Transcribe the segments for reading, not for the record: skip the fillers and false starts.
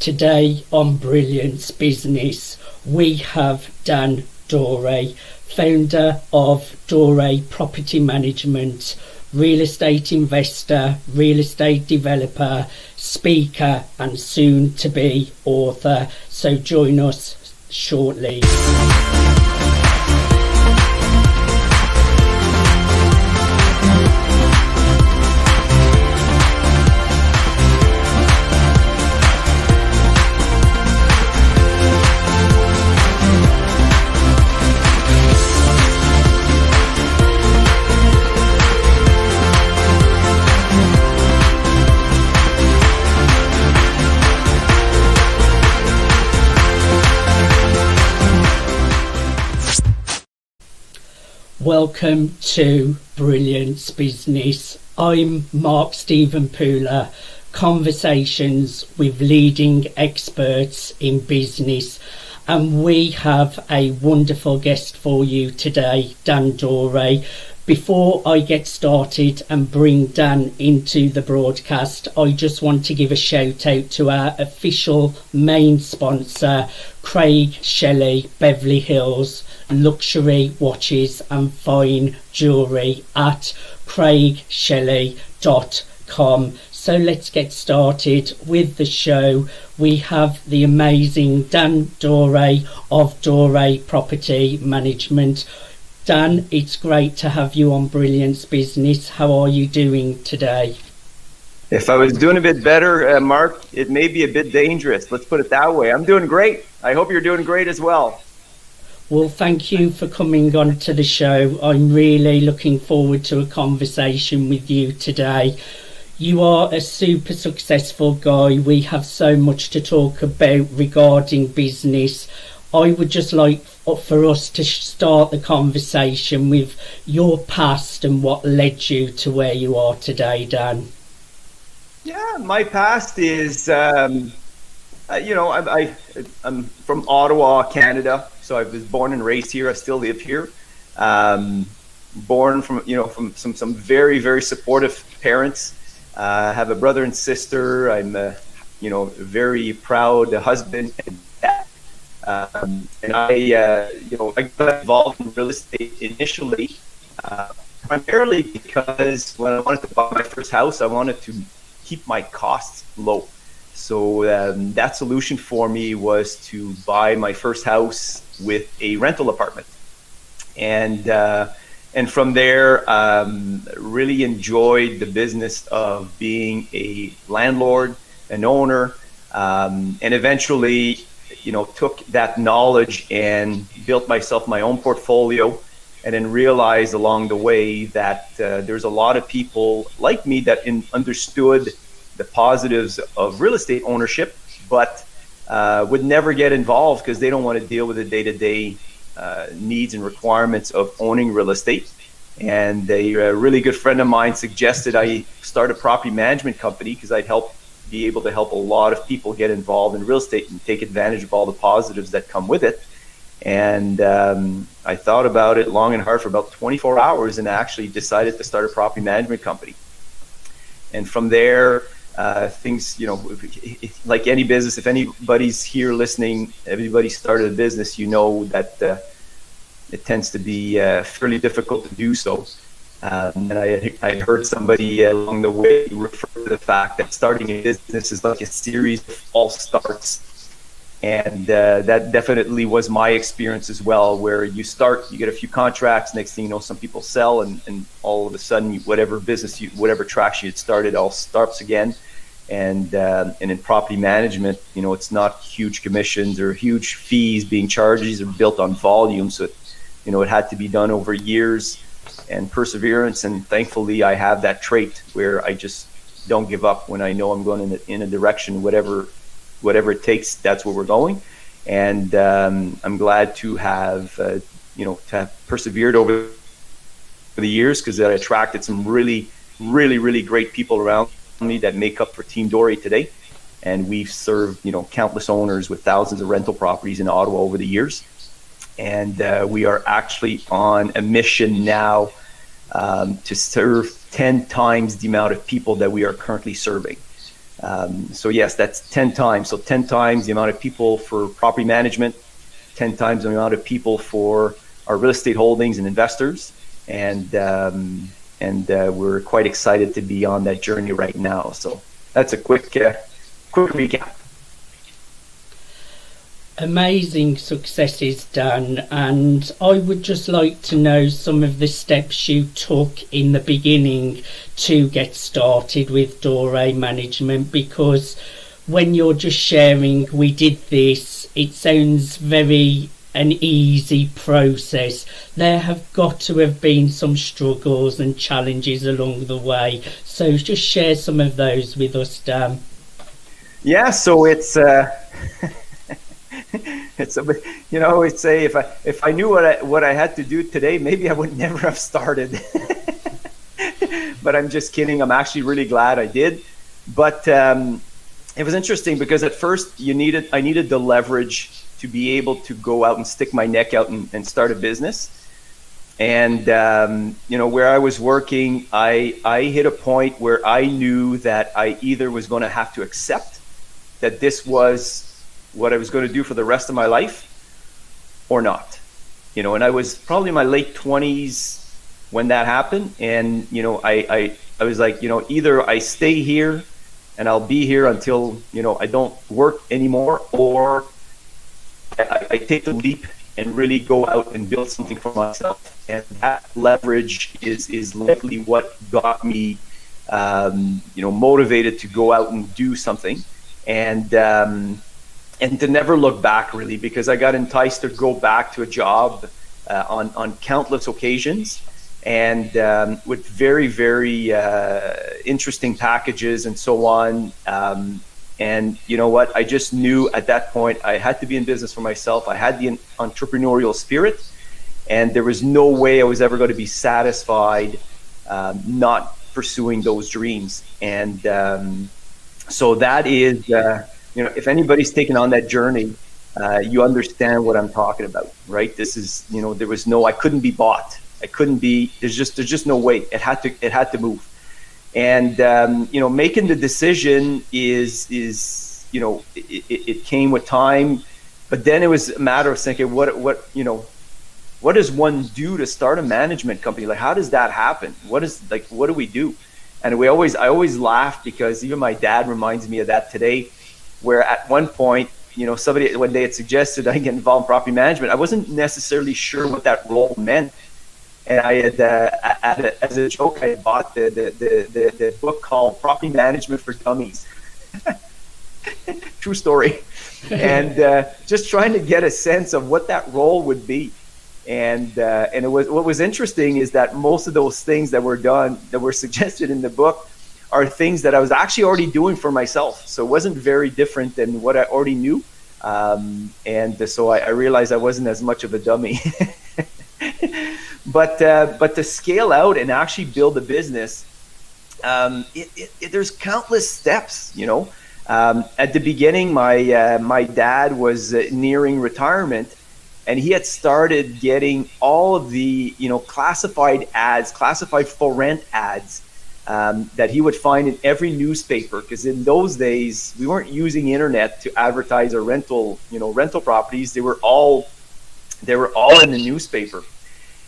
Today on Brilliance Business, we have Dan Doré, founder of DORE Property Management, real estate investor, real estate developer, speaker, and soon to be author. So join us shortly. Welcome to Brilliance Business. I'm Mark Stephen Pooler, conversations with leading experts in business, and we have a wonderful guest for you today, Dan Doré. Before I get started and bring Dan into the broadcast, I just want to give a shout out to our official main sponsor, Craig Shelley, Beverly Hills Luxury Watches and Fine Jewellery at craigshelley.com. So let's get started with the show. We have the amazing Dan Doré of DORE Property Management. Dan, it's great to have you on Brilliance Business. How are you doing today? If I was doing a bit better, Mark, it may be a bit dangerous. Let's put it that way. I'm doing great. I hope you're doing great as well. Well, thank you for coming on to the show. I'm really looking forward to a conversation with you today. You are a super successful guy. We have so much to talk about regarding business. I would just like for us to start the conversation with your past and what led you to where you are today, Dan. Yeah, my past is, I'm from Ottawa, Canada. So I was born and raised here. I still live here. Born from some very, very supportive parents. I have a brother and sister. I'm very proud husband and dad. And I got involved in real estate initially, primarily because when I wanted to buy my first house, I wanted to keep my costs low. So that solution for me was to buy my first house with a rental apartment, and from there really enjoyed the business of being a landlord, an owner, and eventually took that knowledge and built myself my own portfolio, and then realized along the way that there's a lot of people like me that understood the positives of real estate ownership, but would never get involved because they don't want to deal with the day-to-day needs and requirements of owning real estate. And a really good friend of mine suggested I start a property management company because I'd be able to help a lot of people get involved in real estate and take advantage of all the positives that come with it. And I thought about it long and hard for about 24 hours and actually decided to start a property management company. And from there, things, like any business, if anybody's here listening, everybody started a business, that it tends to be fairly difficult to do so. And I heard somebody along the way refer to the fact that starting a business is like a series of false starts. And that definitely was my experience as well, where you start, you get a few contracts, next thing you know, some people sell, and all of a sudden, whatever traction you had started all starts again. And in property management, it's not huge commissions or huge fees being charged. These are built on volume. So, it had to be done over years and perseverance. And thankfully, I have that trait where I just don't give up when I know I'm going in a direction, whatever it takes, that's where we're going. And I'm glad to have persevered over the years, because I attracted some really, really, really great people around me that make up for Team DORE today. And we've served, countless owners with thousands of rental properties in Ottawa over the years. And we are actually on a mission now to serve 10 times the amount of people that we are currently serving. So yes, that's 10 times. So 10 times the amount of people for property management, 10 times the amount of people for our real estate holdings and investors. And we're quite excited to be on that journey right now. So that's a quick recap. Amazing successes, Dan, and I would just like to know some of the steps you took in the beginning to get started with DORE management, because when you're just sharing, we did this, it sounds very an easy process. There have got to have been some struggles and challenges along the way. So just share some of those with us, Dan. Yeah, so it's it's a, I would say if I knew what I had to do today, maybe I would never have started. But I'm just kidding. I'm actually really glad I did. But it was interesting because at first I needed the leverage to be able to go out and stick my neck out and start a business. And where I was working, I hit a point where I knew that I either was going to have to accept that this was what I was going to do for the rest of my life or not. And I was probably in my late 20s when that happened. And, I was like, either I stay here and I'll be here until, I don't work anymore, or I take the leap and really go out and build something for myself. And that leverage is likely what got me, motivated to go out and do something. And to never look back, really, because I got enticed to go back to a job on countless occasions, and with very, very interesting packages and so on. And you know what? I just knew at that point I had to be in business for myself. I had the entrepreneurial spirit, and there was no way I was ever going to be satisfied not pursuing those dreams. And so that is... if anybody's taken on that journey, you understand what I'm talking about, right? This is, I couldn't be bought. There's just no way. It had to move. And, making the decision it came with time, but then it was a matter of thinking, what does one do to start a management company? Like, how does that happen? What do we do? And I always laugh because even my dad reminds me of that today, where at one point, somebody, when they had suggested I get involved in property management, I wasn't necessarily sure what that role meant. And I had, as a joke, I bought the book called Property Management for Dummies. True story. And just trying to get a sense of what that role would be. And what was interesting is that most of those things that were suggested in the book are things that I was actually already doing for myself. So it wasn't very different than what I already knew. And so I realized I wasn't as much of a dummy. But to scale out and actually build a business, there's countless steps, At the beginning, my dad was nearing retirement, and he had started getting all of the, classified for rent ads that he would find in every newspaper, because in those days we weren't using internet to advertise our rental properties. They were all in the newspaper.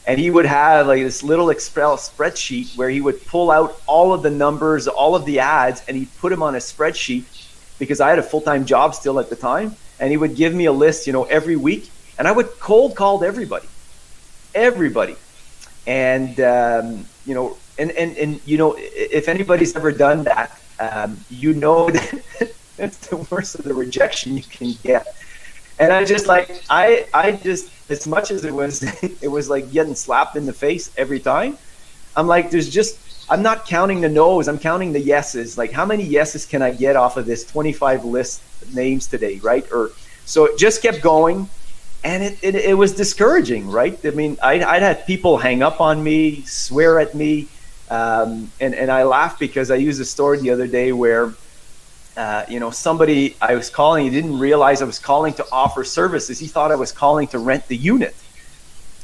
And he would have like this little Excel spreadsheet where he would pull out all of the numbers, all of the ads, and he'd put them on a spreadsheet, because I had a full-time job still at the time. And he would give me a list, every week, and I would cold call everybody. And if anybody's ever done that, that that's the worst of the rejection you can get. And I just as much as it was like getting slapped in the face every time, I'm like, I'm not counting the no's, I'm counting the yeses. Like, how many yeses can I get off of this 25 list names today, right? So it just kept going, and it was discouraging, right? I mean, I'd had people hang up on me, swear at me, and I laughed because I used a story the other day where somebody I was calling, he didn't realize I was calling to offer services. He thought I was calling to rent the unit.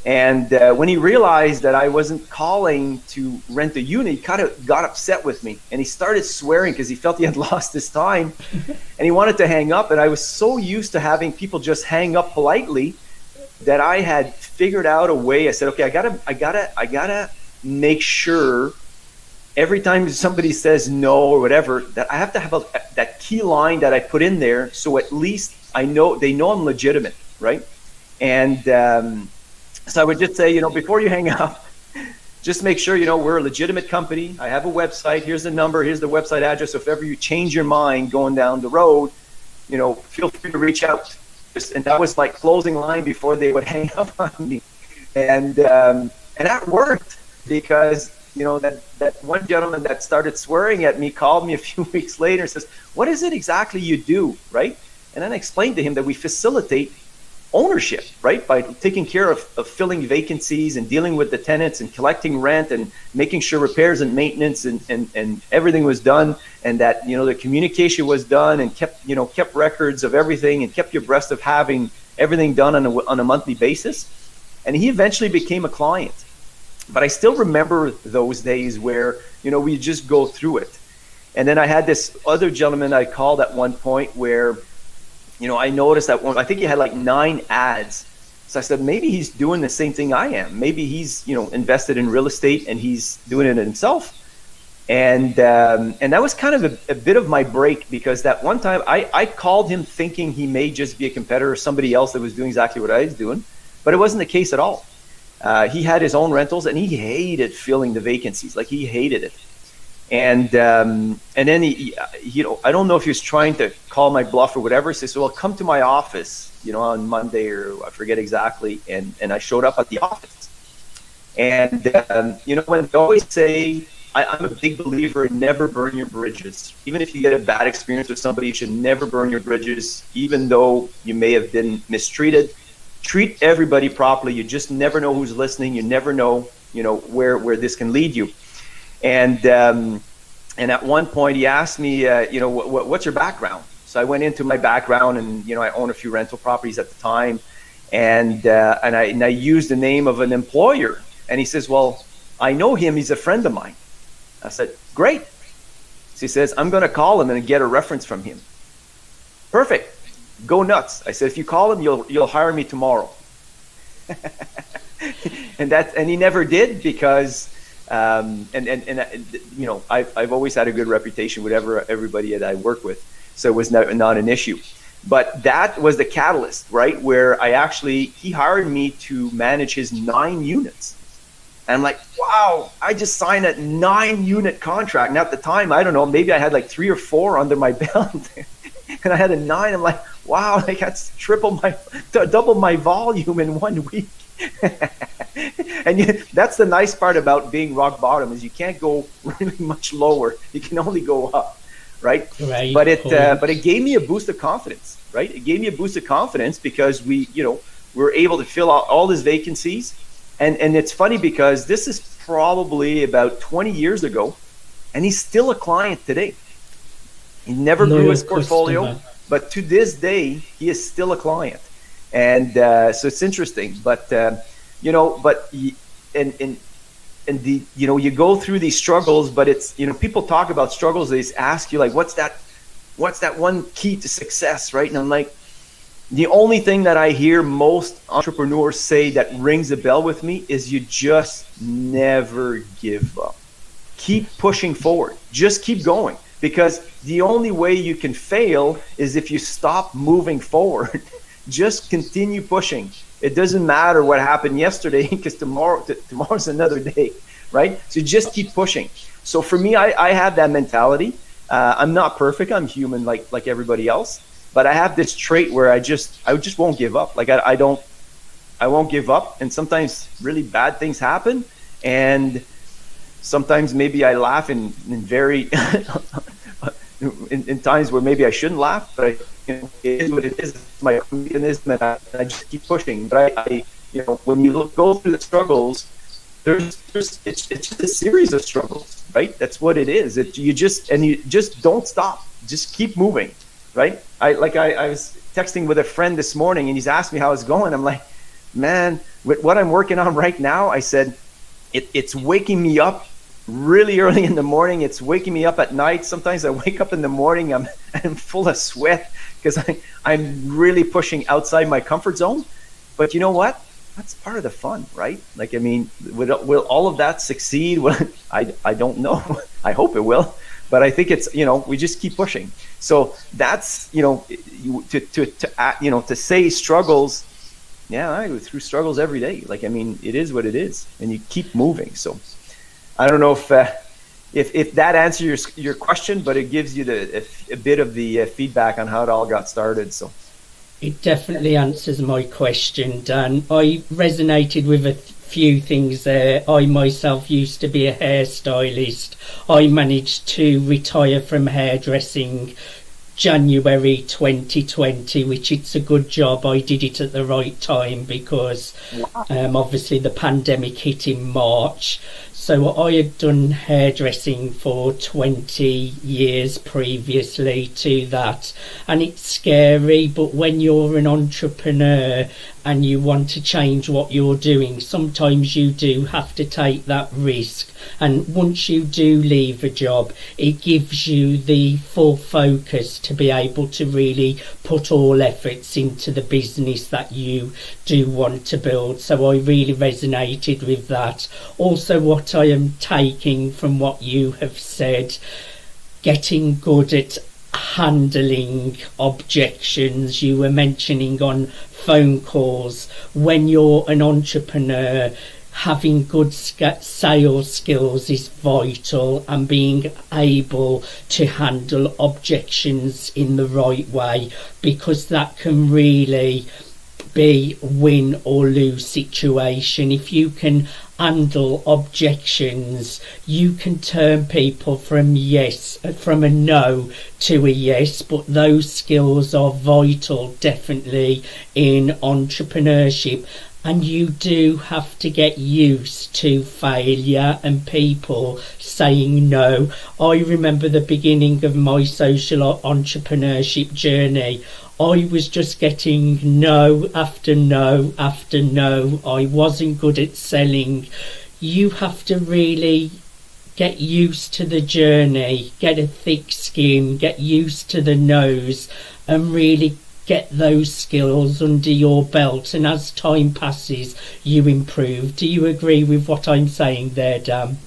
And when he realized that I wasn't calling to rent a unit, he kind of got upset with me, and he started swearing because he felt he had lost his time, and he wanted to hang up. And I was so used to having people just hang up politely that I had figured out a way. I said, okay, I gotta make sure every time somebody says no or whatever, that I have to have that key line that I put in there, so at least they know I'm legitimate, right? And so I would just say, before you hang up, just make sure, we're a legitimate company. I have a website. Here's the number. Here's the website address. So if ever you change your mind going down the road, feel free to reach out. And that was my closing line before they would hang up on me. And that worked, because that one gentleman that started swearing at me called me a few weeks later and says, what is it exactly you do, right? And then I explained to him that we facilitate ownership, right, by taking care of filling vacancies and dealing with the tenants and collecting rent and making sure repairs and maintenance and everything was done, and that the communication was done, and kept records of everything, and kept you abreast of having everything done on a monthly basis. And he eventually became a client. But I still remember those days where we just go through it. And then I had this other gentleman I called at one point where I noticed that I think he had like 9 ads. So I said, maybe he's doing the same thing I am. Maybe he's, invested in real estate and he's doing it himself. And that was kind of a bit of my break, because that one time I called him thinking he may just be a competitor or somebody else that was doing exactly what I was doing, but it wasn't the case at all. He had his own rentals, and he hated filling the vacancies. Like, he hated it. And then he I don't know if he was trying to call my bluff or whatever. He says, well, come to my office, on Monday, or I forget exactly. And I showed up at the office. And, when they always say, I'm a big believer in never burn your bridges. Even if you get a bad experience with somebody, you should never burn your bridges, even though you may have been mistreated. Treat everybody properly. You just never know who's listening. You never know, where this can lead you. And at one point he asked me, what's your background? So I went into my background, and I own a few rental properties at the time, and I used the name of an employer. And he says, well, I know him. He's a friend of mine. I said, great. So he says, I'm going to call him and get a reference from him. Perfect. Go nuts. I said, if you call him, you'll hire me tomorrow. and he never did, because I've always had a good reputation with everybody that I work with, so it was not an issue. But that was the catalyst, right, where he hired me to manage his 9 units. And I'm like, wow, I just signed a 9-unit contract. Now at the time, I don't know, maybe I had like 3 or 4 under my belt, and I had a 9. I'm like, wow, that's double my volume in 1 week. And that's the nice part about being rock bottom, is you can't go really much lower. You can only go up, right? Right. But it gave me a boost of confidence, right? It gave me a boost of confidence because we were able to fill out all his vacancies. And it's funny because this is probably about 20 years ago, and he's still a client today. He never grew his portfolio, but to this day, he is still a client. And so it's interesting, you go through these struggles, but it's, people talk about struggles. They ask you, like, what's that one key to success, right? And I'm like, the only thing that I hear most entrepreneurs say that rings a bell with me is you just never give up. Keep pushing forward. Just keep going. Because the only way you can fail is if you stop moving forward. Just continue pushing. It doesn't matter what happened yesterday, because tomorrow's another day, right? So just keep pushing. So for me, I have that mentality. I'm not perfect. I'm human like everybody else. But I have this trait where I just won't give up. Like I won't give up. And sometimes really bad things happen. And sometimes maybe I laugh in very in times where maybe I shouldn't laugh, but it is what it is. It's my comedianism, and I just keep pushing. But I when you go through the struggles, it's just a series of struggles, right? That's what it is. You just don't stop. Just keep moving, right? I was texting with a friend this morning, and he's asked me how it's going. I'm like, man, with what I'm working on right now, I said, it's waking me up really early in the morning. It's waking me up at night. Sometimes I wake up in the morning, I'm full of sweat because I'm really pushing outside my comfort zone. But you know what? That's part of the fun, right? Like, I mean, will all of that succeed? Well, I don't know. I hope it will. But I think it's, we just keep pushing. So that's, to say struggles, yeah, I go through struggles every day. Like, I mean, it is what it is, and you keep moving. So I don't know if that answers your question, but it gives you a bit of the feedback on how it all got started. So it definitely answers my question, Dan. I resonated with a few things there. I myself used to be a hairstylist. I managed to retire from hairdressing January 2020, which it's a good job I did it at the right time because obviously the pandemic hit in March. So I had done hairdressing for 20 years previously to that, and it's scary, but when you're an entrepreneur and you want to change what you're doing, sometimes you do have to take that risk. And once you do leave a job, it gives you the full focus to be able to really put all efforts into the business that you do want to build. So I really resonated with that. Also, what I am taking from what you have said, getting good at handling objections. You were mentioning on phone calls, when you're an entrepreneur, having good sales skills is vital, and being able to handle objections in the right way, because that can really be win or lose situation. If you can handle objections, you can turn people from a no to a yes. But those skills are vital, definitely, in entrepreneurship. And you do have to get used to failure and people saying no. I remember the beginning of my social entrepreneurship journey. I was just getting no after no after no. I wasn't good at selling. You have to really get used to the journey, get a thick skin, get used to the no's, and really get those skills under your belt. And as time passes, you improve. Do you agree with what I'm saying there, Dan?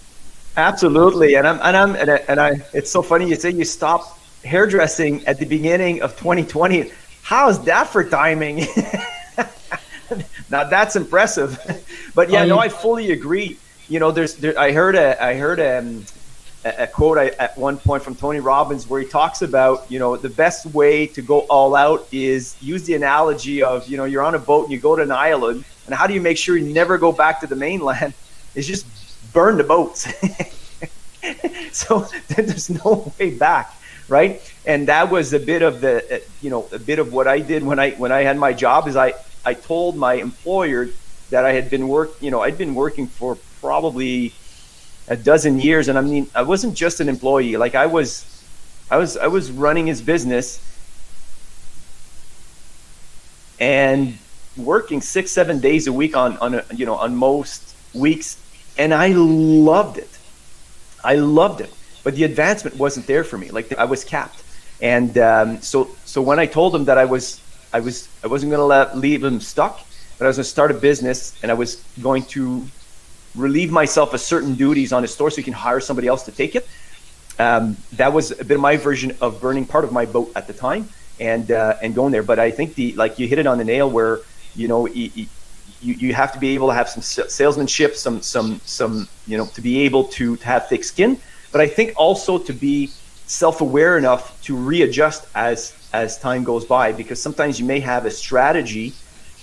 Absolutely. And I it's so funny you say you stopped hairdressing at the beginning of 2020. How's that for timing? Now that's impressive. But yeah, I fully agree. I heard a quote at one point from Tony Robbins where he talks about, the best way to go all out is use the analogy of, you're on a boat and you go to an island, and how do you make sure you never go back to the mainland? Is just burn the boats. So there's no way back. Right. And that was a bit of what I did when I had my job. Is I told my employer that I had been I'd been working for probably a dozen years. And I mean, I wasn't just an employee. Like I was running his business and working 6-7 days a week on most weeks. And I loved it. But the advancement wasn't there for me. Like I was capped. And so when I told him that I wasn't going to leave him stuck, but I was going to start a business and I was going to relieve myself of certain duties on his store so he can hire somebody else to take it. That was a bit of my version of burning part of my boat at the time and going there. But I think you hit it on the nail where, you have to be able to have some salesmanship, some to be able to have thick skin. But I think also to be self-aware enough to readjust as time goes by, because sometimes you may have a strategy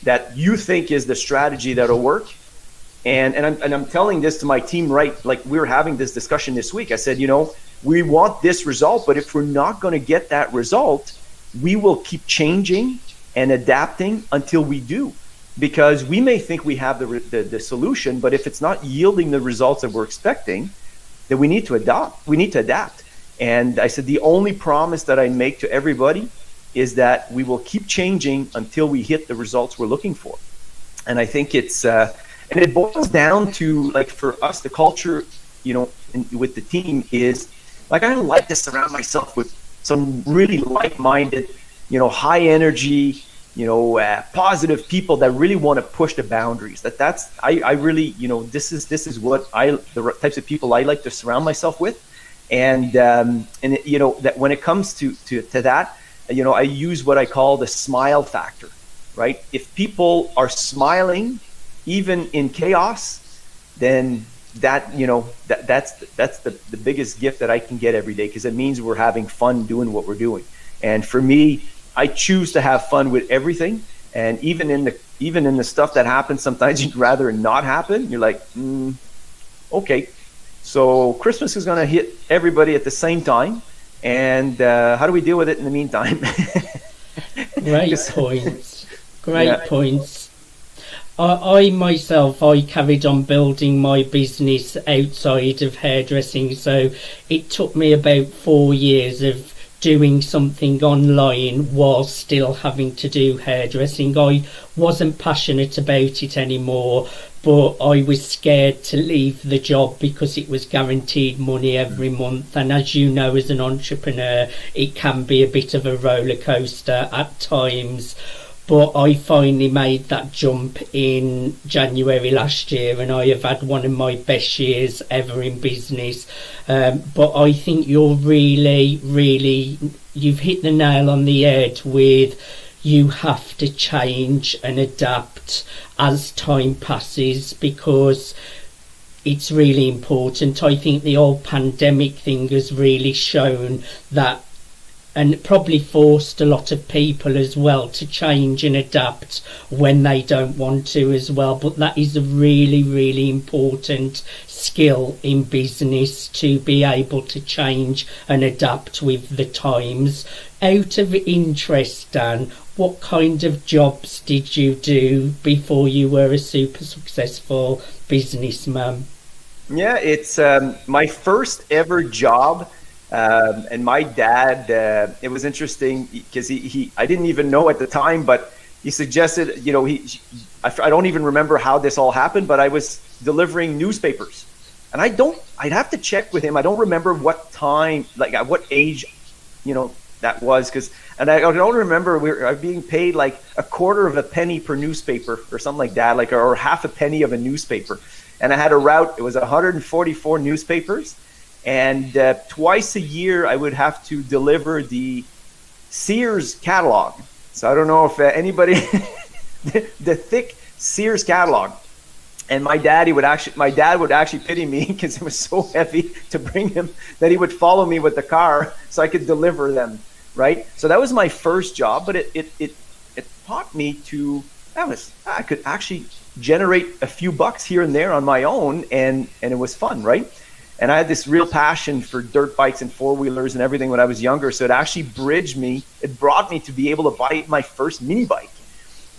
that you think is the strategy that'll work. And I'm telling this to my team, right? Like we were having this discussion this week. I said, we want this result, but if we're not going to get that result, we will keep changing and adapting until we do. Because we may think we have the solution, but if it's not yielding the results that we're expecting, then we need to adapt. And I said, the only promise that I make to everybody is that we will keep changing until we hit the results we're looking for. And I think it's and it boils down to, like, for us, the culture, with the team is, like, I like to surround myself with some really like-minded, high energy, positive people that really want to push the boundaries. I really, this is what the types of people I like to surround myself with. And that when it comes to that, I use what I call the smile factor, right? If people are smiling, even in chaos, then that's the biggest gift that I can get every day, because it means we're having fun doing what we're doing. And for me, I choose to have fun with everything. And even in the stuff that happens, sometimes you'd rather not happen. You're like, okay, so Christmas is going to hit everybody at the same time, and how do we deal with it in the meantime? Great points. Great points. I myself, I carried on building my business outside of hairdressing, so it took me about 4 years of doing something online while still having to do hairdressing. I wasn't passionate about it anymore, but I was scared to leave the job because it was guaranteed money every month. And as you know, as an entrepreneur, it can be a bit of a roller coaster at times. But I finally made that jump in January last year, and I have had one of my best years ever in business. But I think you've hit the nail on the head with, you have to change and adapt as time passes, because it's really important. I think the whole pandemic thing has really shown that, and probably forced a lot of people as well to change and adapt when they don't want to as well. But that is a really, really important skill in business, to be able to change and adapt with the times. Out of interest, Dan, what kind of jobs did you do before you were a super successful businessman? Yeah, it's my first ever job. And my dad, it was interesting because I didn't even know at the time, but he suggested, I don't even remember how this all happened, but I was delivering newspapers, and I'd have to check with him. I don't remember what time, like at what age, that was, and I don't remember, I was being paid like a quarter of a penny per newspaper or something like that, or half a penny of a newspaper. And I had a route, it was 144 newspapers. And twice a year, I would have to deliver the Sears catalog. So I don't know if anybody, the thick Sears catalog. And my dad would actually pity me because it was so heavy to bring him that he would follow me with the car so I could deliver them, right? So that was my first job, but it taught me I could actually generate a few bucks here and there on my own, and it was fun, right? And I had this real passion for dirt bikes and four-wheelers and everything when I was younger. So it actually brought me to be able to buy my first mini bike.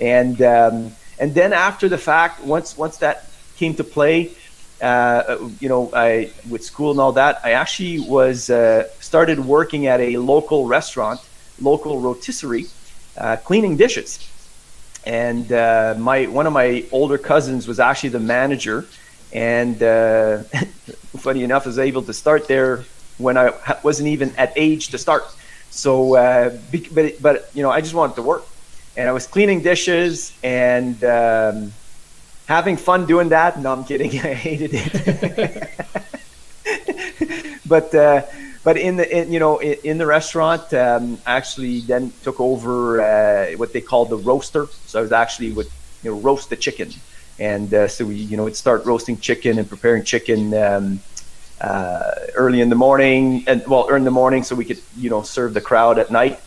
And then after the fact, once that came to play, I with school and all that, I actually started working at a local restaurant, local rotisserie, cleaning dishes. And one of my older cousins was actually the manager. And funny enough, I was able to start there when I wasn't even at age to start. So, but I just wanted to work, and I was cleaning dishes and having fun doing that. No, I'm kidding. I hated it. But in the restaurant, actually then took over what they called the roaster. So I was actually would roast the chicken. And so we, would start roasting chicken and preparing chicken early in the morning, so we could, serve the crowd at night.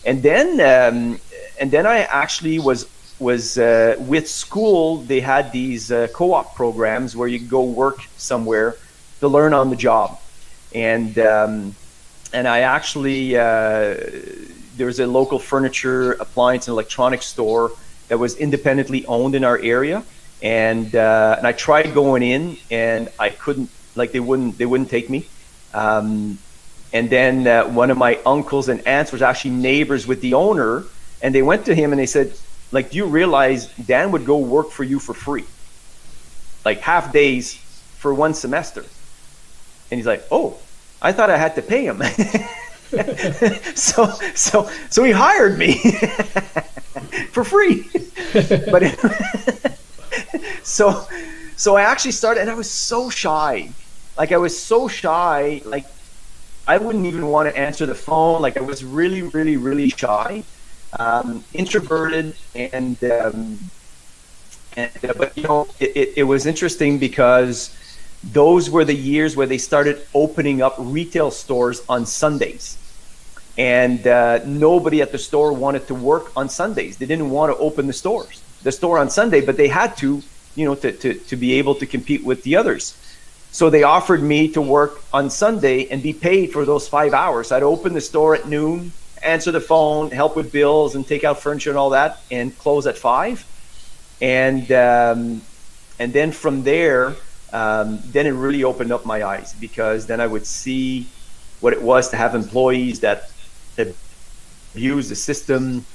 And then I actually was with school. They had these co-op programs where you go work somewhere to learn on the job. And I actually there was a local furniture, appliance, and electronics store that was independently owned in our area. And I tried going in, and I couldn't. Like they wouldn't take me. And then one of my uncles and aunts was actually neighbors with the owner, and they went to him and they said, like, do you realize Dan would go work for you for free, like half days for one semester? And he's like, oh, I thought I had to pay him. so he hired me for free. But so I actually started, and I was so shy. Like, I wouldn't even want to answer the phone. Like, I was really, really, really shy, introverted, but you know, it was interesting because those were the years where they started opening up retail stores on Sundays. And nobody at the store wanted to work on Sundays. They didn't want to open the store on Sunday, but they had to, you know, to be able to compete with the others. So they offered me to work on Sunday and be paid for those 5 hours. I'd open the store at noon, answer the phone, help with bills and take out furniture and all that, and close at 5. And then from there, then it really opened up my eyes, because then I would see what it was to have employees that abuse the system,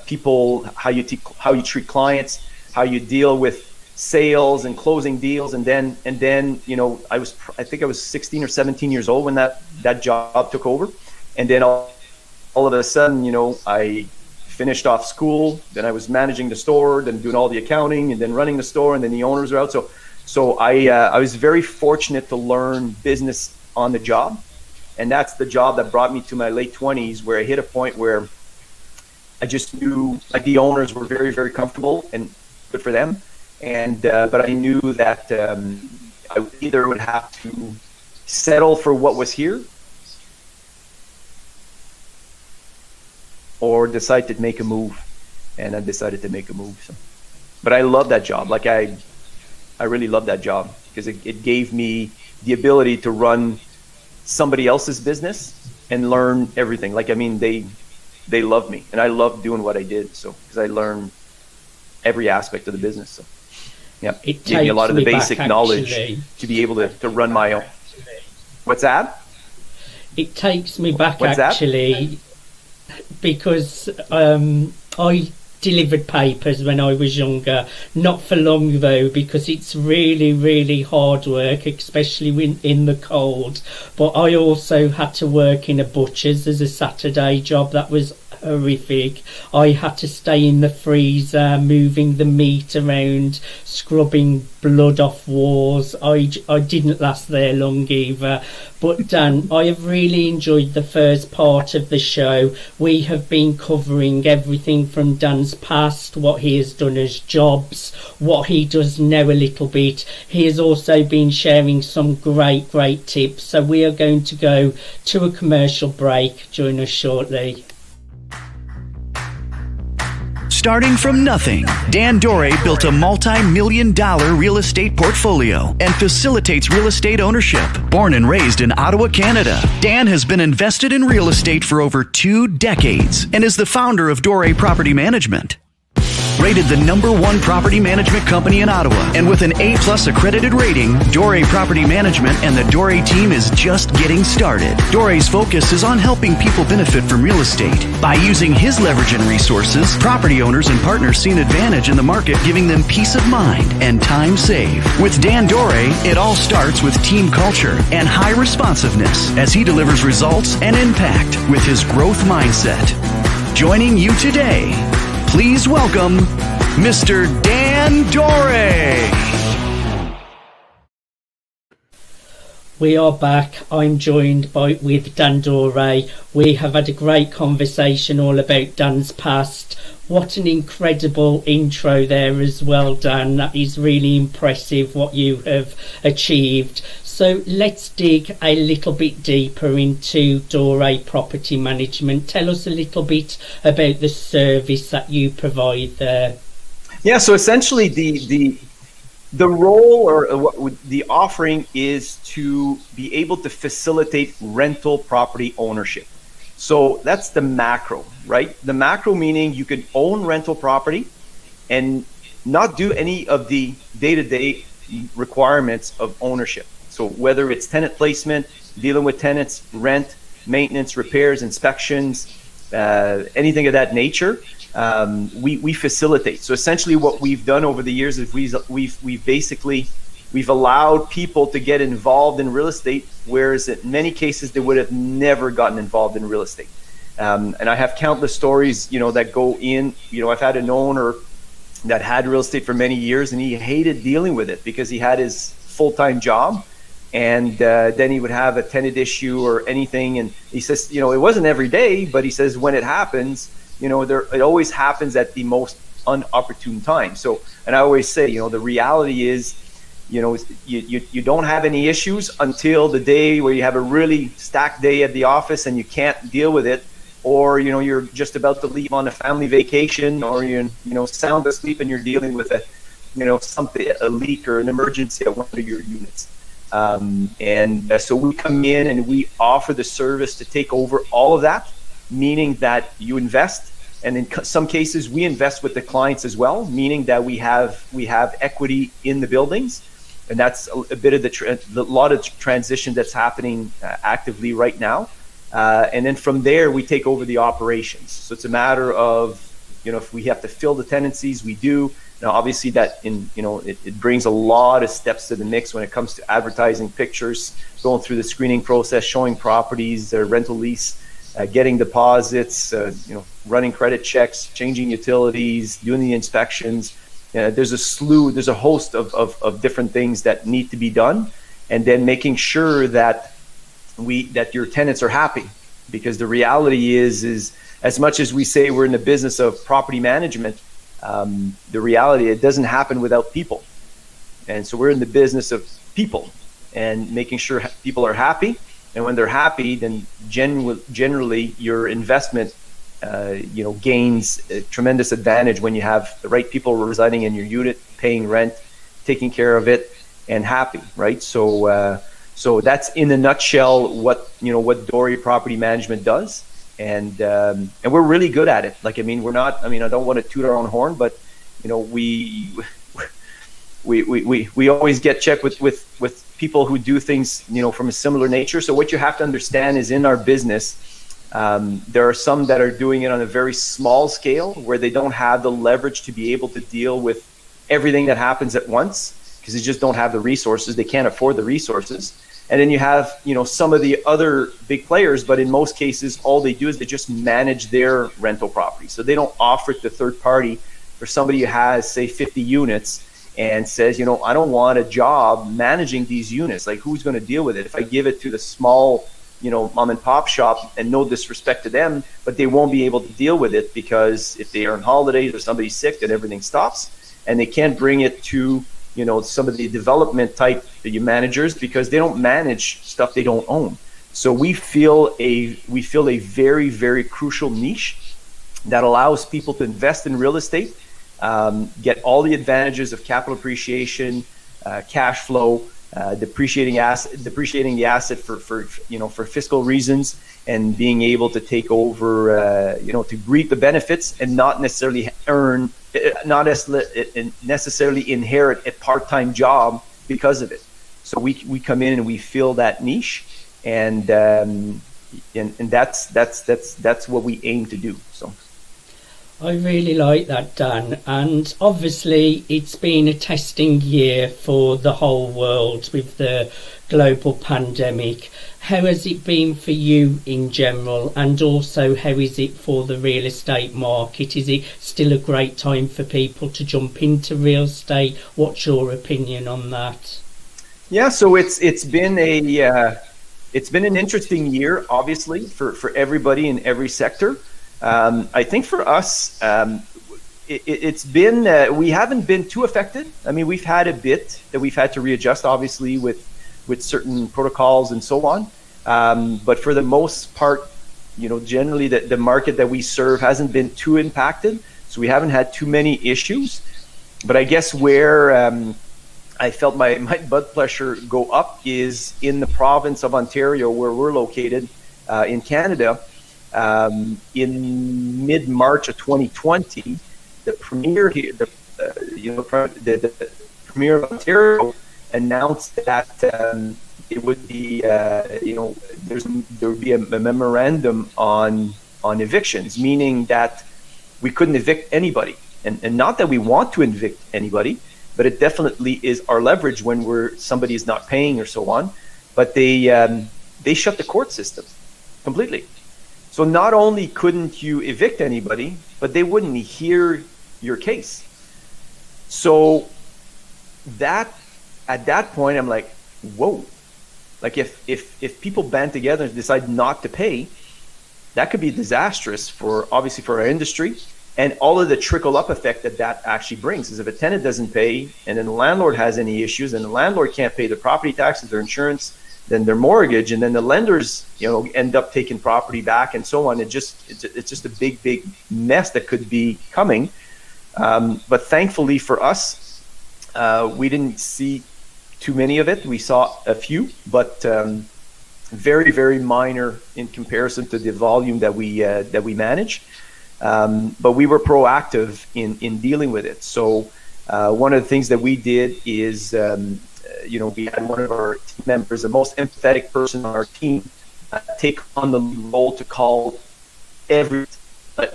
people, how you treat clients, how you deal with sales and closing deals. And then you know, I think I was 16 or 17 years old when that job took over. And then all of a sudden, you know, I finished off school, then I was managing the store, then doing all the accounting, and then running the store, and then the owners are out. So I was very fortunate to learn business on the job. And that's the job that brought me to my late 20s, where I hit a point where I just knew, like, the owners were very, very comfortable, and good for them. And but I knew that I either would have to settle for what was here, or decide to make a move. And I decided to make a move. So, but I love that job. Like, I really love that job, because it gave me the ability to run somebody else's business and learn everything. Like, I mean, they loved me, and I loved doing what I did. So, because I learned every aspect of the business. So, yeah, it gave me a lot of the basic knowledge to be able to run my own. What's that? It takes me back, actually, because I delivered papers when I was younger. Not for long though, because it's really, really hard work, especially when in the cold. But I also had to work in a butcher's as a Saturday job. That was horrific. I had to stay in the freezer, moving the meat around, scrubbing blood off walls. I didn't last there long either. But Dan, I have really enjoyed the first part of the show. We have been covering everything from Dan's past, what he has done as jobs, what he does now a little bit. He has also been sharing some great tips. So we are going to go to a commercial break. Join us shortly. Starting from nothing, Dan Doré built a multi-million-dollar real estate portfolio and facilitates real estate ownership. Born and raised in Ottawa, Canada, Dan has been invested in real estate for over 2 decades and is the founder of DORE Property Management. Rated the #1 property management company in Ottawa, and with an A+ accredited rating, DORE Property Management and the DORE team is just getting started. DORE's focus is on helping people benefit from real estate. By using his leverage and resources, property owners and partners see an advantage in the market, giving them peace of mind and time saved. With Dan Doré, it all starts with team culture and high responsiveness as he delivers results and impact with his growth mindset. Joining you today, please welcome Mr. Dan Doré. We are back. I'm joined with Dan Doré. We have had a great conversation all about Dan's past. What an incredible intro there as well, Dan. That is really impressive what you have achieved. So let's dig a little bit deeper into DORE Property Management. Tell us a little bit about the service that you provide there. Yeah, so essentially the role, or the offering, is to be able to facilitate rental property ownership. So that's the macro, right? The macro meaning you can own rental property and not do any of the day-to-day requirements of ownership. So whether it's tenant placement, dealing with tenants, rent, maintenance, repairs, inspections, anything of that nature, we facilitate. So essentially what we've done over the years is we've allowed people to get involved in real estate, whereas in many cases they would have never gotten involved in real estate. And I have countless stories, that go in. I've had an owner that had real estate for many years, and he hated dealing with it because he had his full-time job, and then he would have a tenant issue or anything, and he says, it wasn't every day, but he says when it happens, it always happens at the most unopportune time. So, and I always say, the reality is, you don't have any issues until the day where you have a really stacked day at the office and you can't deal with it, or you're just about to leave on a family vacation, or you're sound asleep and you're dealing with a leak or an emergency at one of your units. So we come in and we offer the service to take over all of that, meaning that you invest, and in some cases we invest with the clients as well, meaning that we have equity in the buildings. And that's a bit of the lot of transition that's happening actively right now. And then from there, we take over the operations. So it's a matter of, if we have to fill the tenancies, we do. Now, obviously, that it brings a lot of steps to the mix when it comes to advertising, pictures, going through the screening process, showing properties, rental lease, getting deposits, running credit checks, changing utilities, doing the inspections. There's a host of different things that need to be done, and then making sure that your tenants are happy, because the reality is as much as we say we're in the business of property management, the reality, it doesn't happen without people. And so we're in the business of people and making sure people are happy, and when they're happy, then generally your investment gains a tremendous advantage when you have the right people residing in your unit, paying rent, taking care of it, and happy, right? So that's in a nutshell what DORE Property Management does, and we're really good at it. We're not. I don't want to toot our own horn, but we always get checked with people who do things from a similar nature. So what you have to understand is, in our business, there are some that are doing it on a very small scale, where they don't have the leverage to be able to deal with everything that happens at once, because they just don't have the resources. They can't afford the resources. And then you have, some of the other big players, but in most cases, all they do is they just manage their rental property. So they don't offer it to third party. For somebody who has, say, 50 units and says, I don't want a job managing these units. Like, who's going to deal with it? If I give it to the small mom and pop shop, and no disrespect to them, but they won't be able to deal with it, because if they are on holidays or somebody's sick, then everything stops, and they can't bring it to some of the development type managers, because they don't manage stuff they don't own. So we feel a very, very crucial niche that allows people to invest in real estate, get all the advantages of capital appreciation, cash flow, depreciating the asset for fiscal reasons, and being able to take over, to reap the benefits, and not necessarily inherit a part-time job because of it. So we come in and we fill that niche, and that's what we aim to do. So. I really like that, Dan, and obviously it's been a testing year for the whole world with the global pandemic. How has it been for you in general, and also how is it for the real estate market? Is it still a great time for people to jump into real estate? What's your opinion on that? Yeah, so it's been an interesting year, obviously, for everybody in every sector. I think for us, it's been we haven't been too affected. We've had a bit that we've had to readjust, obviously, with certain protocols and so on. But for the most part, generally the market that we serve hasn't been too impacted, so we haven't had too many issues. But I guess where I felt my blood pressure go up is in the province of Ontario, where we're located in Canada. In mid-March of 2020, the premier here, the premier of Ontario, announced that it would be, there would be a memorandum on on evictions, meaning that we couldn't evict anybody. And not that we want to evict anybody, but it definitely is our leverage when somebody is not paying or so on. But they shut the court system completely. So not only couldn't you evict anybody, but they wouldn't hear your case. So that at that point, I'm like, whoa. Like if people band together and decide not to pay, that could be disastrous obviously for our industry, and all of the trickle up effect that actually brings is if a tenant doesn't pay and then the landlord has any issues and the landlord can't pay their property taxes, their insurance, then their mortgage, and then the lenders, end up taking property back and so on. It's just a big mess that could be coming. But thankfully for us, we didn't see too many of it. We saw a few, but very, very minor in comparison to the volume that we manage. But we were proactive in dealing with it. So one of the things that we did is, we had one of our team members, the most empathetic person on our team, take on the role to call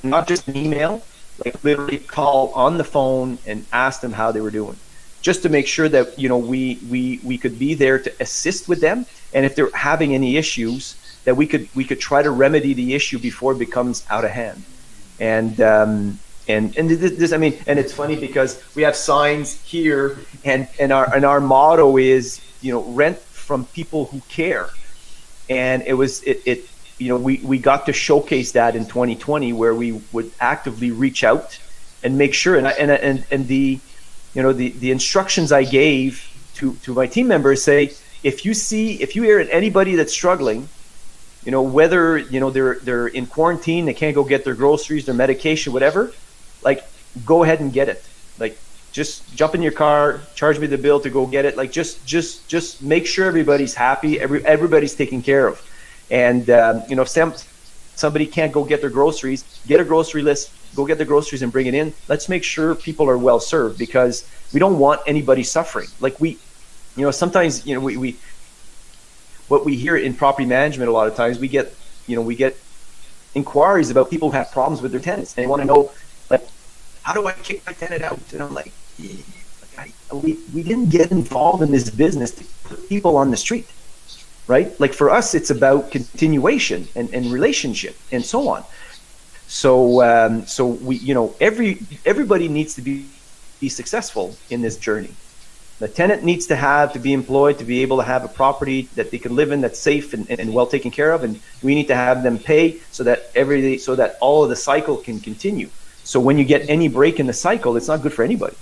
not just an email, like literally call on the phone and ask them how they were doing, just to make sure that we could be there to assist with them, and if they're having any issues, that we could try to remedy the issue before it becomes out of hand. And this, I mean, and it's funny because we have signs here, and our motto is, rent from people who care. And we got to showcase that in 2020, where we would actively reach out and make sure. And the instructions I gave to my team members say, if you hear anybody that's struggling, whether they're in quarantine, they can't go get their groceries, their medication, whatever, like go ahead and get it. Like just jump in your car, charge me the bill to go get it. Like just make sure everybody's happy, everybody's taken care of. And if somebody can't go get their groceries, get a grocery list, go get the groceries and bring it in. Let's make sure people are well served, because we don't want anybody suffering. Like sometimes we what we hear in property management a lot of times, we get inquiries about people who have problems with their tenants, and they want to know, like, how do I kick my tenant out? And I'm like, we didn't get involved in this business to put people on the street, right? Like for us, it's about continuation and relationship and so on. So we, everybody needs to be successful in this journey. The tenant needs to be employed to be able to have a property that they can live in that's safe and well taken care of, and we need to have them pay so that all of the cycle can continue. So when you get any break in the cycle, it's not good for anybody.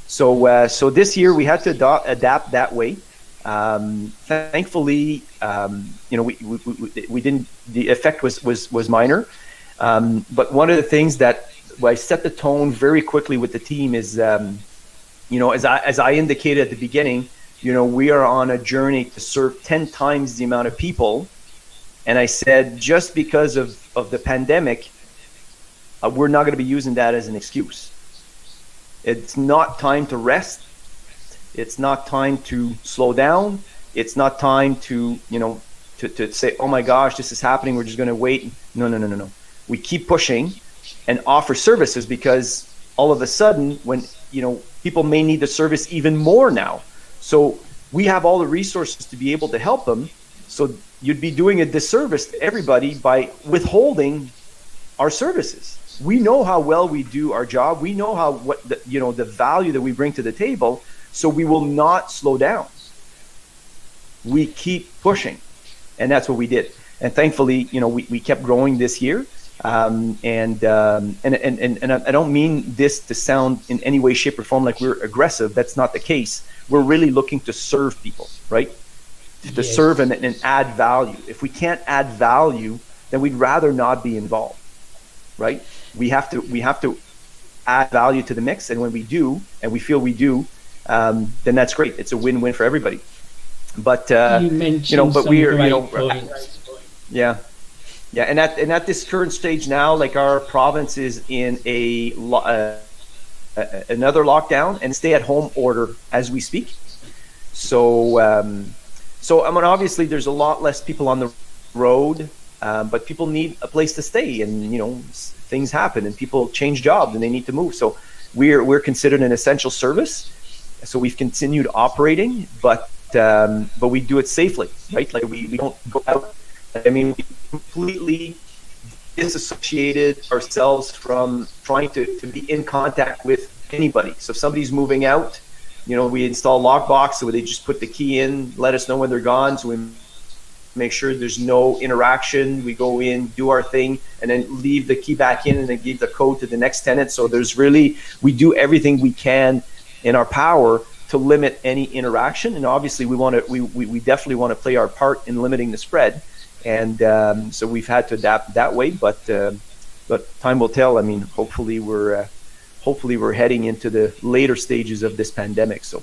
So this year we had to adapt that way. Thankfully, we didn't. The effect was minor. But one of the things that I set the tone very quickly with the team is, as I indicated at the beginning, we are on a journey to serve 10 times the amount of people. And I said, just because of the pandemic, we're not going to be using that as an excuse. It's not time to rest. It's not time to slow down. It's not time to say, oh my gosh, this is happening, we're just going to wait. No. We keep pushing and offer services, because all of a sudden, when people may need the service even more now. So we have all the resources to be able to help them. So you'd be doing a disservice to everybody by withholding our services. We know how well we do our job. We know the value that we bring to the table. So we will not slow down. We keep pushing, and that's what we did. And thankfully, we kept growing this year. And I don't mean this to sound in any way, shape, or form like we're aggressive. That's not the case. We're really looking to serve people, right? To serve and add value. If we can't add value, then we'd rather not be involved, right? We have to add value to the mix, and when we do, and we feel we do, then that's great. It's a win-win for everybody. But you mentioned but we're points. Yeah, and at this current stage now, like our province is in another lockdown and stay-at-home order as we speak. So I mean, obviously there's a lot less people on the road but people need a place to stay, and things happen, and people change jobs, and they need to move. So we're considered an essential service. So we've continued operating, but we do it safely, right? Like we don't go out. I mean, we completely disassociated ourselves from trying to be in contact with anybody. So if somebody's moving out, we install lockbox, so they just put the key in, let us know when they're gone, so we make sure there's no interaction. We go in, do our thing, and then leave the key back in, and then give the code to the next tenant. So we do everything we can in our power to limit any interaction. And obviously we definitely want to play our part in limiting the spread. And so we've had to adapt that way, but time will tell. I mean, hopefully we're heading into the later stages of this pandemic. So,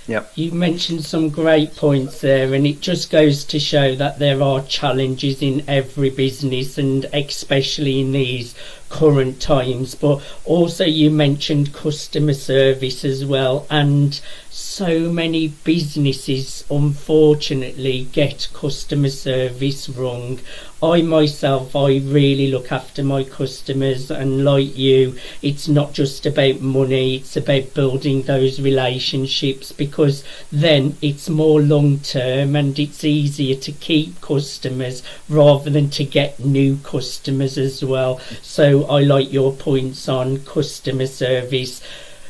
yeah. You mentioned some great points there, and it just goes to show that there are challenges in every business, and especially in these current times. But also you mentioned customer service as well, and so many businesses unfortunately get customer service wrong. I really look after my customers, and like you, it's not just about money, it's about building those relationships, because then it's more long term and it's easier to keep customers rather than to get new customers as well. So I like your points on customer service.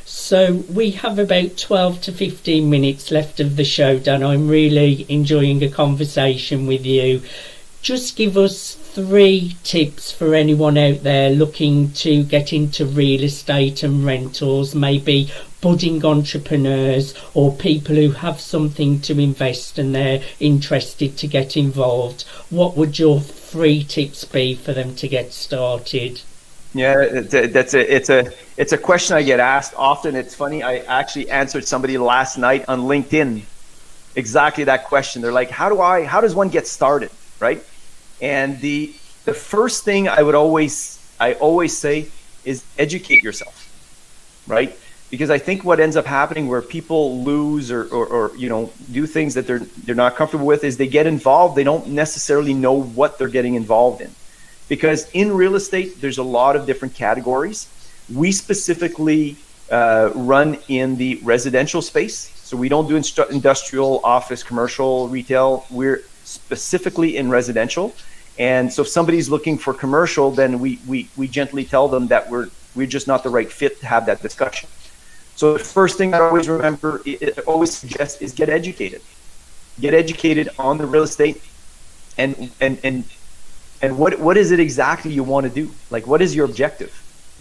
So we have about 12 to 15 minutes left of the show, Dan. I'm really enjoying a conversation with you. Just give us 3 tips for anyone out there looking to get into real estate and rentals, maybe budding entrepreneurs or people who have something to invest and they're interested to get involved. What would your 3 tips be for them to get started? Yeah, it's a question I get asked often. It's funny, I actually answered somebody last night on LinkedIn exactly that question. They're like, how does one get started, right? And the first thing I always say is educate yourself, right? Because I think what ends up happening where people lose or do things that they're not comfortable with is they get involved. They don't necessarily know what they're getting involved in. Because in real estate, there's a lot of different categories. We specifically run in the residential space. So we don't do industrial, office, commercial, retail. We're specifically in residential. And so if somebody's looking for commercial, then we gently tell them that we're just not the right fit to have that discussion. So the first thing I always always suggest is get educated. Get educated on the real estate and what is it exactly you want to do? Like, what is your objective?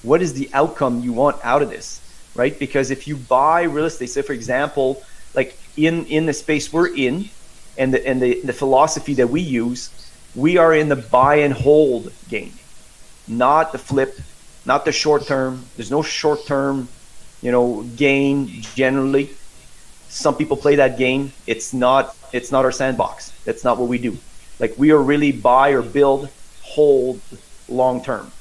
What is the outcome you want out of this, right? Because if you buy real estate, say for example, like in the space we're in, and the philosophy that we use, we are in the buy and hold game, not the flip, not the short term. There's no short term, gain generally. Some people play that game. It's not our sandbox. That's not what we do. Like, we are really buy or build, hold, long term.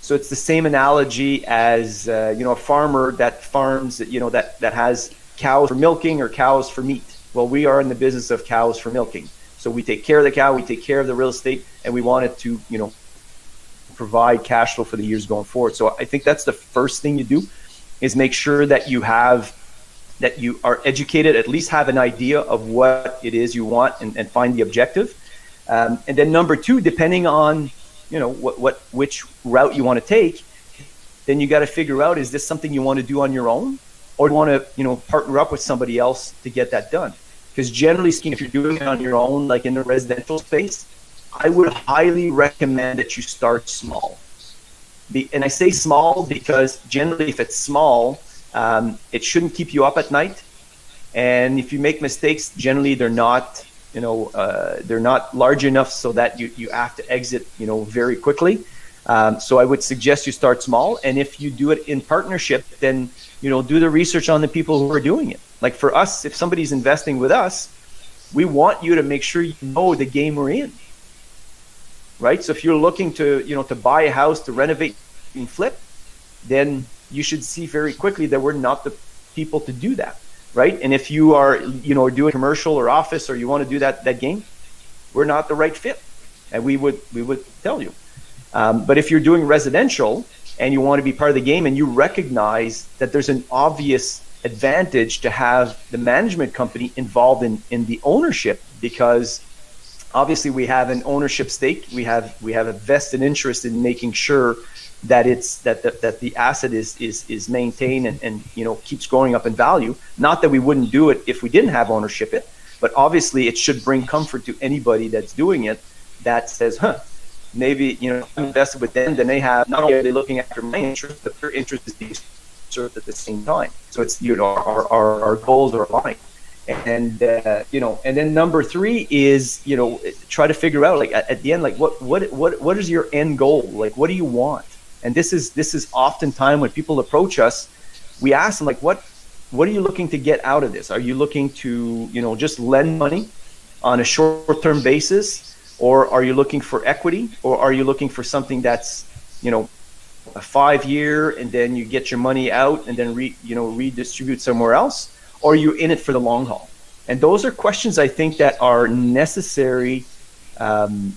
So it's the same analogy as a farmer that farms, that has cows for milking or cows for meat. Well, we are in the business of cows for milking. So we take care of the cow, we take care of the real estate, and we want it to, provide cash flow for the years going forward. So I think that's the first thing you do, is make sure that you are educated, at least have an idea of what it is you want, and find the objective. And then number 2, depending on, which route you want to take, then you got to figure out, is this something you want to do on your own, or do you want to, partner up with somebody else to get that done? Because generally speaking, if you're doing it on your own, like in the residential space, I would highly recommend that you start small. And I say small because generally if it's small, it shouldn't keep you up at night. And if you make mistakes, generally they're not large enough so that you have to exit, very quickly. So I would suggest you start small. And if you do it in partnership, then, do the research on the people who are doing it. Like for us, if somebody's investing with us, we want you to make sure you know the game we're in, right? So if you're looking to, to buy a house, to renovate and flip, then you should see very quickly that we're not the people to do that, right? And if you are, doing commercial or office, or you want to do that game, we're not the right fit, and we would tell you. But if you're doing residential and you want to be part of the game, and you recognize that there's an obvious advantage to have the management company involved in the ownership, because obviously we have an ownership stake, we have a vested interest in making sure that it's that the asset is maintained and keeps growing up in value. Not that we wouldn't do it if we didn't have ownership it, but obviously it should bring comfort to anybody that's doing it, that says, maybe I'm invested with them, then they have, not only are they looking after my interest, but their interest is being served at the same time. So it's our goals are aligned. And and then number 3 is try to figure out, like, at the end, like what is your end goal, like what do you want? And this is oftentimes when people approach us, we ask them, like, what are you looking to get out of this? Are you looking to just lend money on a short-term basis, or are you looking for equity, or are you looking for something that's a 5-year and then you get your money out and then redistribute somewhere else? Or are you in it for the long haul? And those are questions I think that are necessary to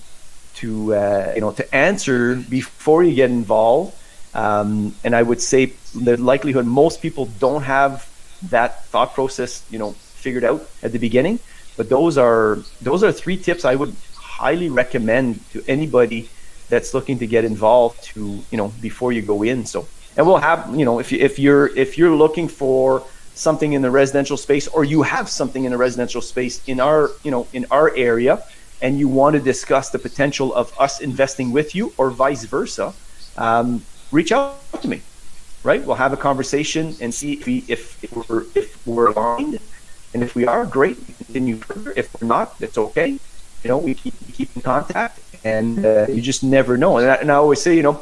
answer before you get involved. And I would say the likelihood most people don't have that thought process figured out at the beginning. But those are 3 tips I would highly recommend to anybody that's looking to get involved to before you go in. So, and we'll have if you're looking for something in the residential space, or you have something in the residential space in our area, and you want to discuss the potential of us investing with you, or vice versa, reach out to me. Right, we'll have a conversation and see if we're aligned, and if we are, great, we continue further. If we're not, that's okay. We keep in contact, and you just never know. And I always say, I'm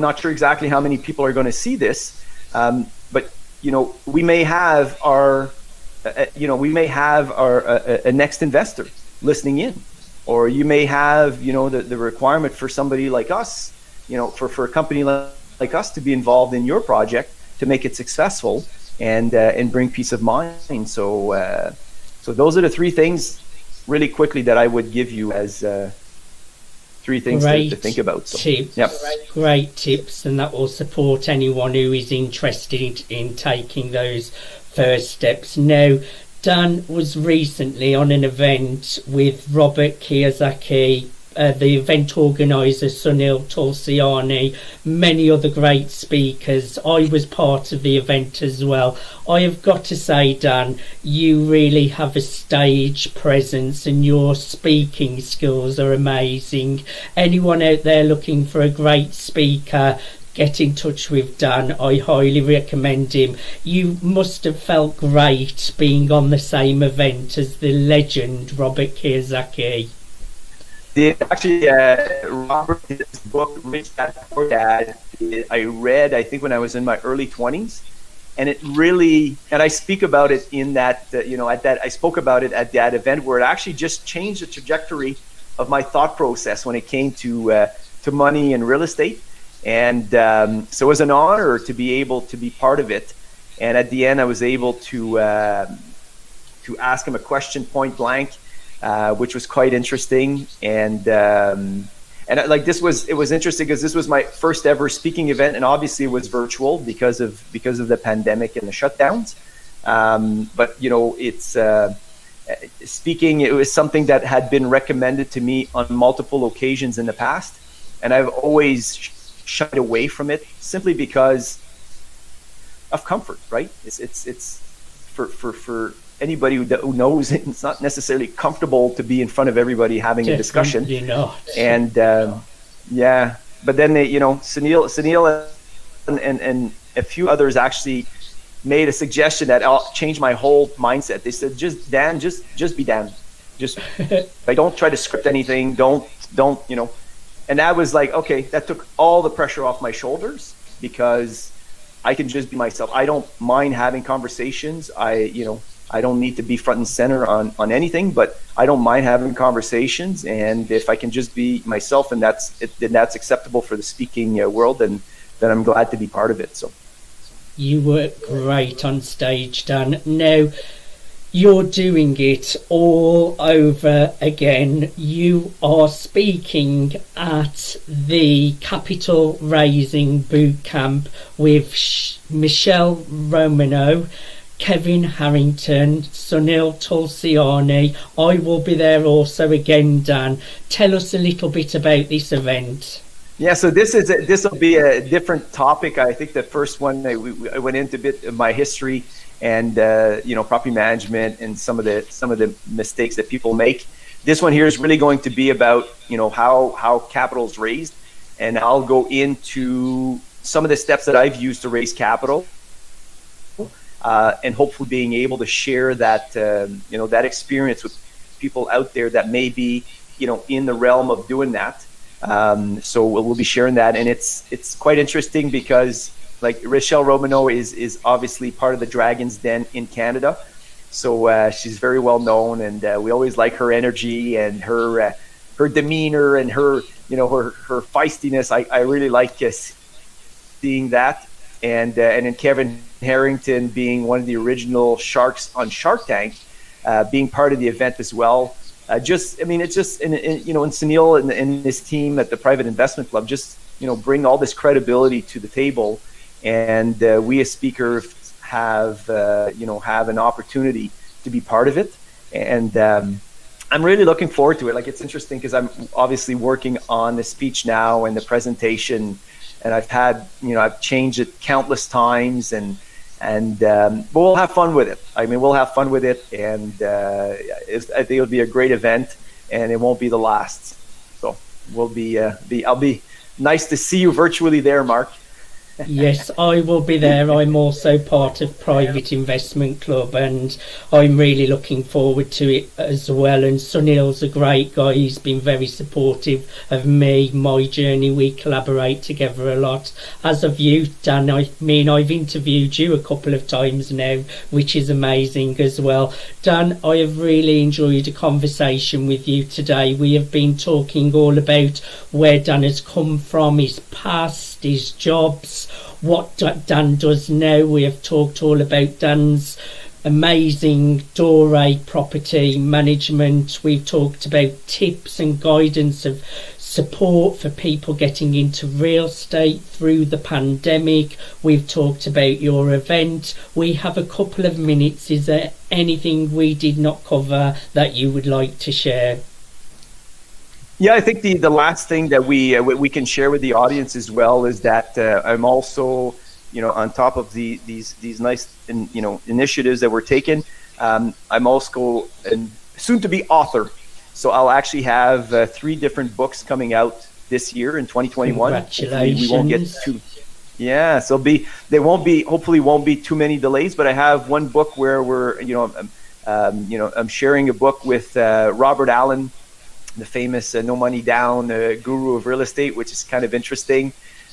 not sure exactly how many people are going to see this, but we may have our next investor listening in, or you may have the requirement for somebody like us, for a company like us to be involved in your project to make it successful and bring peace of mind. So those are the 3 things really quickly that I would give you as 3 things to think about. So, tips. Yep. Great tips, and that will support anyone who is interested in taking those first steps. Now, Dan was recently on an event with Robert Kiyosaki, the event organizer Sunil Tulsiani, many other great speakers. I was part of the event as well. I have got to say, Dan, you really have a stage presence and your speaking skills are amazing. Anyone out there looking for a great speaker, get in touch with Dan. I highly recommend him. You must have felt great being on the same event as the legend Robert Kiyosaki. Actually, Robert's book, Rich Dad Poor Dad, I read, I think, when I was in my early 20s, and it really, and I speak about it in that, I spoke about it at that event, where it actually just changed the trajectory of my thought process when it came to money and real estate. And so it was an honor to be able to be part of it. And at the end, I was able to ask him a question point blank, which was quite interesting. And like it was interesting because this was my first ever speaking event, and obviously it was virtual because of the pandemic and the shutdowns. But it's speaking. It was something that had been recommended to me on multiple occasions in the past, and I've always shied away from it simply because of comfort. Right? It's for anybody who knows it, it's not necessarily comfortable to be in front of everybody having a discussion. Not. And but then Sunil and a few others actually made a suggestion that changed my whole mindset. They said, just be Dan. Just don't try to script anything. Don't. And that was like, okay, that took all the pressure off my shoulders because I can just be myself. I don't mind having conversations. I don't need to be front and center on anything, but I don't mind having conversations. And if I can just be myself, and that's acceptable for the speaking world, then I'm glad to be part of it. So you were great on stage, Dan. Now, You're doing it all over again. You are speaking at the Capital Raising Boot Camp with Michelle Romano, Kevin Harrington, Sunil Tulsiani. I will be there also again, Dan. Tell us a little bit about this event. Yeah, so this will be a different topic. I think the first one I went into a bit of my history and property management and some of the mistakes that people make. This one here is really going to be about how capital is raised, and I'll go into some of the steps that I've used to raise capital, and hopefully being able to share that that experience with people out there that may be in the realm of doing that. So we'll be sharing that, and it's quite interesting because like Michelle Romano is obviously part of the Dragon's Den in Canada, so she's very well known, and we always like her energy and her demeanor and her her feistiness. I really like seeing that, and then Kevin Harrington being one of the original sharks on Shark Tank, being part of the event as well. And Sunil and his team at the Private Investment Club just bring all this credibility to the table, and we as speakers have an opportunity to be part of it, and I'm really looking forward to it. Like, it's interesting because I'm obviously working on the speech now and the presentation, and I've changed it countless times, but we'll have fun with it. I mean, we'll have fun with it, and I think it'll be a great event, and it won't be the last. So I'll be nice to see you virtually there, Mark. Yes, I will be there. I'm also part of Private Investment Club, and I'm really looking forward to it as well. And Sunil's a great guy. He's been very supportive of me, my journey. We collaborate together a lot. As of you, Dan, I've interviewed you a couple of times now, which is amazing as well. Dan, I have really enjoyed a conversation with you today. We have been talking all about where Dan has come from, his past, his jobs, what Dan does now. We have talked all about Dan's amazing DORE Property Management. We've talked about tips and guidance of support for people getting into real estate through the pandemic. We've talked about your event. We have a couple of minutes. Is there anything we did not cover that you would like to share? Yeah, I think the last thing that we can share with the audience as well is that I'm also, on top of these nice initiatives that we're taking, I'm also soon to be author. So I'll actually have 3 different books coming out this year in 2021. Congratulations! We won't get too. Yeah, so hopefully won't be too many delays. But I have one book where I'm sharing a book with Robert Allen, the famous no money down guru of real estate, which is kind of interesting.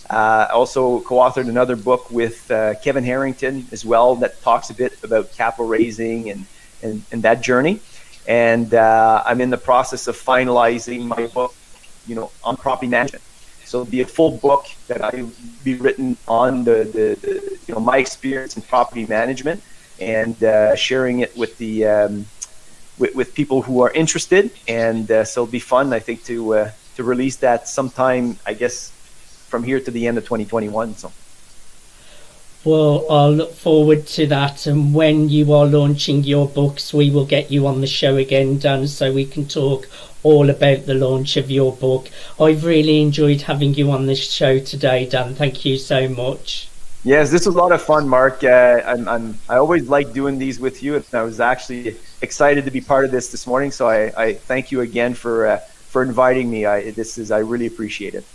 Also co-authored another book with Kevin Harrington as well that talks a bit about capital raising and that journey. And I'm in the process of finalizing my book, on property management. So it'll be a full book that I'll be written on the my experience in property management, and sharing it with the with people who are interested, and so it'll be fun, I think, to release that sometime, I guess, from here to the end of 2021. So, well, I'll look forward to that, and when you are launching your books, we will get you on the show again, Dan, so we can talk all about the launch of your book. I've really enjoyed having you on this show today, Dan. Thank you so much. Yes, this was a lot of fun, Mark. I always like doing these with you, and I was actually excited to be part of this morning. So I thank you again for inviting me. I really appreciate it.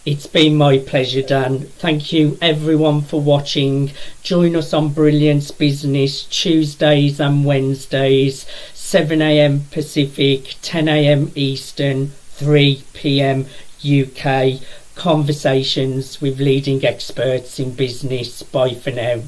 It's been my pleasure, Dan. Thank you everyone for watching. Join us on Brilliance Business Tuesdays and Wednesdays, 7 a.m. Pacific, 10 a.m. Eastern, 3 p.m. UK. Conversations with leading experts in business. Bye for now.